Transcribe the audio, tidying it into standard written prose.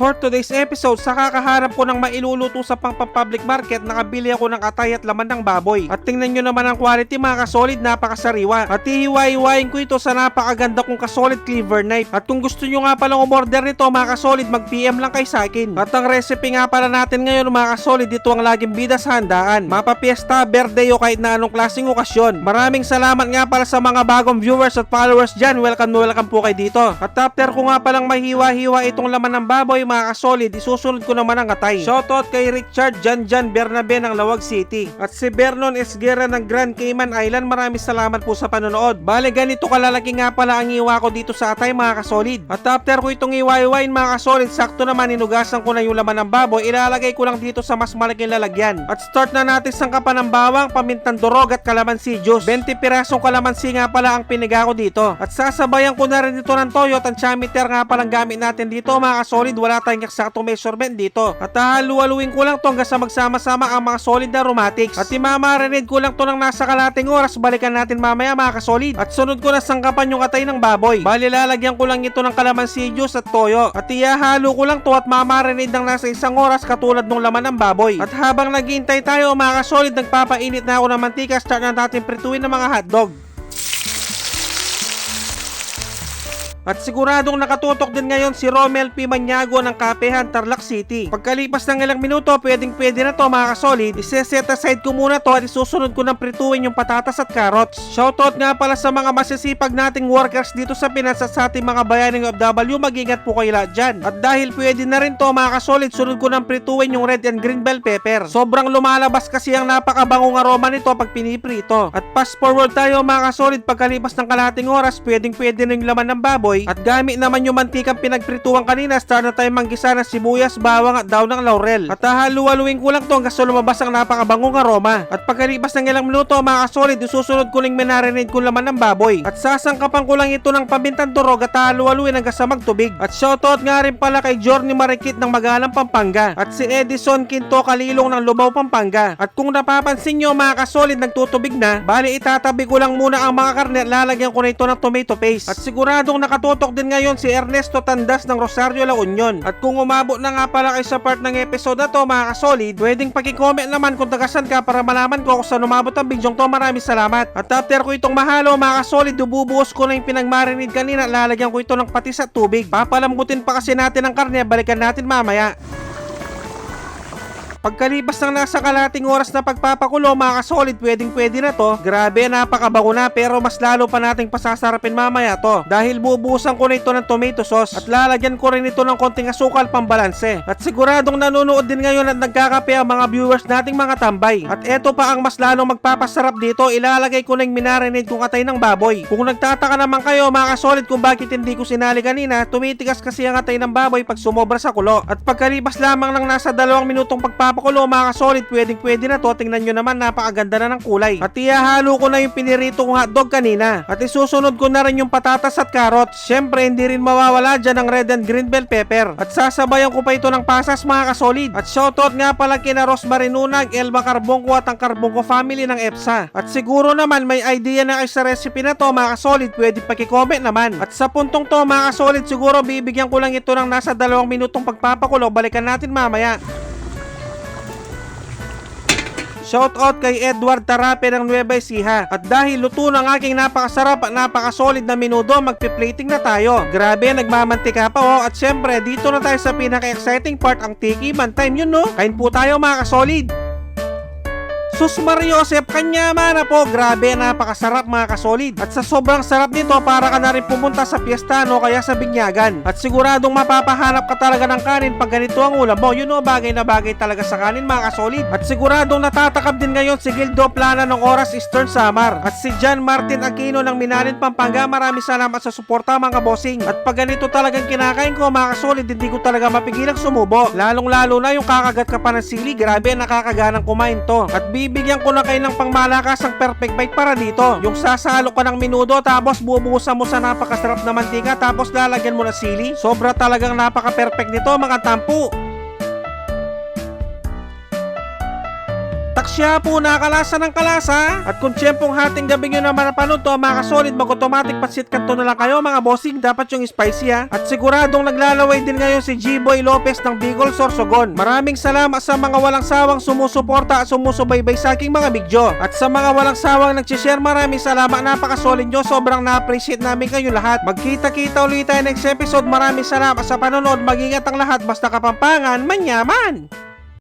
For today's episode, sa kakaharap ko ng mailuluto sa pang-public market, nakabili ako ng atay at laman ng baboy. At tingnan nyo naman ang quality mga kasolid, napakasariwa. At hihiwa-hiwain ko ito sa napakaganda kong kasolid cleaver knife. At kung gusto nyo nga palang umorder nito mga kasolid, mag-PM lang kay sa akin. At ang recipe nga pala natin ngayon mga kasolid, ito ang laging bida sa handaan. Mapapiesta, birthday o kahit na anong klaseng okasyon. Maraming salamat nga pala sa mga bagong viewers at followers dyan. Welcome po kayo dito. At after ko nga palang mahiwa-hiwa itong laman ng baboy mga kasolid, isusunod ko naman ang atay. Shoutout kay Richard Janjan Bernabe ng Lawag City at si Vernon Esguera ng Grand Cayman Island. Maraming salamat po sa panonood. Bale ganito kalalaki nga pala ang iwa ko dito sa atay mga kasolid. At after ko itong iwa-iwain mga kasolid, sakto naman inugasan ko na yung laman ng baboy. Ilalagay ko lang dito sa mas malaking lalagyan. At start na natin sangkapan ng bawang, pamintang durog at kalamansi juice. 20 pirasong kalamansi nga pala ang piniga ko dito. At sasabayan ko na rin ito ng toyo. At meter nga palang gamit natin dito mga kasolid. Wala tayong eksaktong measurement dito. At haluhaluin ko lang to hanggang sa magsama-sama ang mga solid na aromatics. At imamarinate ko lang to ng nasa kalating oras. Balikan natin mamaya mga kasolid. At sunod ko na sangkapan yung atay ng baboy. Bali lalagyan ko lang ito ng kalamansi juice at toyo. At ihahalo ko lang to at mamarinate ng nasa 1 oras katulad ng laman ng baboy. At habang naghihintay tayo mga kasolid, nagpapainit na ako ng mantika. Start na natin prituin ng mga hotdog. At siguradong nakatutok din ngayon si Romel P. Maniago ng Kapehan, Tarlac City. Pagkalipas ng ilang minuto, pwede na to mga kasolid. Iseset aside ko muna to at isusunod ko ng prituin yung patatas at carrots. Shoutout nga pala sa mga masisipag nating workers dito sa Pinas at sa ating mga bayaning OFW. Mag-ingat po kayo lahat dyan. At dahil pwede na rin to mga kasolid, sunod ko ng prituin yung red and green bell pepper. Sobrang lumalabas kasi ang napakabangong aroma nito pag piniprito. At fast forward tayo mga kasolid, pagkalipas ng kalahating oras, pwede na yung laman ng baboy. At gamit naman yung mantikang pinagprituan kanina, start na tayo manggisa ng sibuyas, bawang at daw ng laurel. At haluhaluin ko lang to hanggang sa lumabas ang napakabangong aroma. At pagkalipas ng ilang minuto mga kasolid, isusunod ko lang minarinate ko laman ng baboy. At sasangkapan ko lang ito ng pamintang durog at haluhaluin hanggang sa magtubig. At shoutout nga rin pala kay Journey Marikit ng Magalang, Pampanga. At si Edison Quinto Kalilong ng Lubao, Pampanga. At kung napapansin nyo mga kasolid, nagtutubig na, bali itatabi ko lang muna ang mga karne at lalagyan ko na ito ng tomato paste. At siguradong nakatutok din ngayon si Ernesto Tandas ng Rosario, La Union. At kung umabot na nga pala kayo sa part ng episode na to mga kasolid, pwedeng paki-comment naman kung tagasan ka para malaman ko kung saan umabot ang bidyong to. Maraming salamat. At after ko itong mahalo mga kasolid, bubuhos ko na yung pinagmarinate kanina at lalagyan ko ito ng patis at tubig. Papalambutin pa kasi natin ang karne, balikan natin mamaya. Pagkalipas ng nasa kalating oras na pagpapakulo mga kasolid, pwede na to. Grabe, napakabango na, pero mas lalo pa nating pasasarapin mamaya to dahil bubuhusan ko na ito ng tomato sauce at lalagyan ko rin ito ng konting asukal pambalanse. At siguradong nanonood din ngayon at nagkakape ang mga viewers nating mga tambay. At eto pa ang mas lalong magpapasarap dito, ilalagay ko na yung minarinate kong atay ng baboy. Kung nagtataka naman kayo mga kasolid kung bakit hindi ko sinali kanina, tumitigas kasi ang atay ng baboy pag sumobra sa kulo. At pagkalipas lamang ng nasa 2 minutong pagpapakulo mga kasolid, pwede na to. Tingnan nyo naman, napakaganda na ng kulay. At ihahalo ko na yung pinirito kong hotdog kanina. At isusunod ko na rin yung patatas at carrots. Syempre, hindi rin mawawala dyan ang red and green bell pepper. At sasabayan ko pa ito ng pasas mga kasolid. At shoutout nga pala kina Rosemary Nunag, Elba Carbongco at ang Carbongco family ng EPSA. At siguro naman may idea na kayo sa recipe na to mga kasolid, pwede paki-comment naman. At sa puntong to mga kasolid, siguro bibigyan ko lang ito ng nasa 2 minutong pagpapakulo. Balikan natin mamaya. Shoutout kay Edward Tarape ng Nueva Ecija. At dahil luto ng aking napakasarap at napakasolid na menudo, magpi-plating na tayo. Grabe, nagmamantika pa oh. At syempre, dito na tayo sa pinaka-exciting part, ang tikiman time. Yun no? Kain po tayo mga kasolid. Sus Mariosep, kanya mana po. Grabe, napakasarap mga kasolid. At sa sobrang sarap nito, para ka na rin pumunta sa piyesta no, kaya sa binyagan. At siguradong mapapahanap ka talaga ng kanin pag ganito ang ulam mo. Yun o, bagay na bagay talaga sa kanin mga kasolid. At siguradong natatakab din ngayon si Gildo Plana ng Oras Eastern Samar. At si John Martin Aquino ng Minarin, Pampanga. Maraming salamat sa suporta mga bossing. At pag ganito talagang kinakain ko mga kasolid, hindi ko talaga mapigilang sumubo. Lalong lalo na yung kakagat ka pa ng sili. Grabe, nakakaganang kumain to. At bibigyan ko na kayo ng pangmalakas ang perfect bite para dito. Yung sasalo ka ng menudo tapos bubuhusan mo sa napakasarap na mantika tapos lalagyan mo na sili. Sobra talagang napaka-perfect nito mga tampu. Taksya po nakalasa ng kalasa. At kung tiyempong hating gabi nyo naman napanood to mga kasolid, mag-automatic pasit kanto na lang kayo mga bossing, dapat yung spicy ha. At siguradong naglalaway din ngayon si G-Boy Lopez ng Bicol Sorsogon. Maraming salamat sa mga walang sawang sumusuporta at sumusubaybay sa aking mga video. At sa mga walang sawang nagsishare, maraming salamat, napakasolid nyo, sobrang na-appreciate namin kayo lahat. Magkita-kita ulit tayo next episode. Maraming salamat sa panonood, mag-ingat ang lahat, basta Kapampangan manyaman.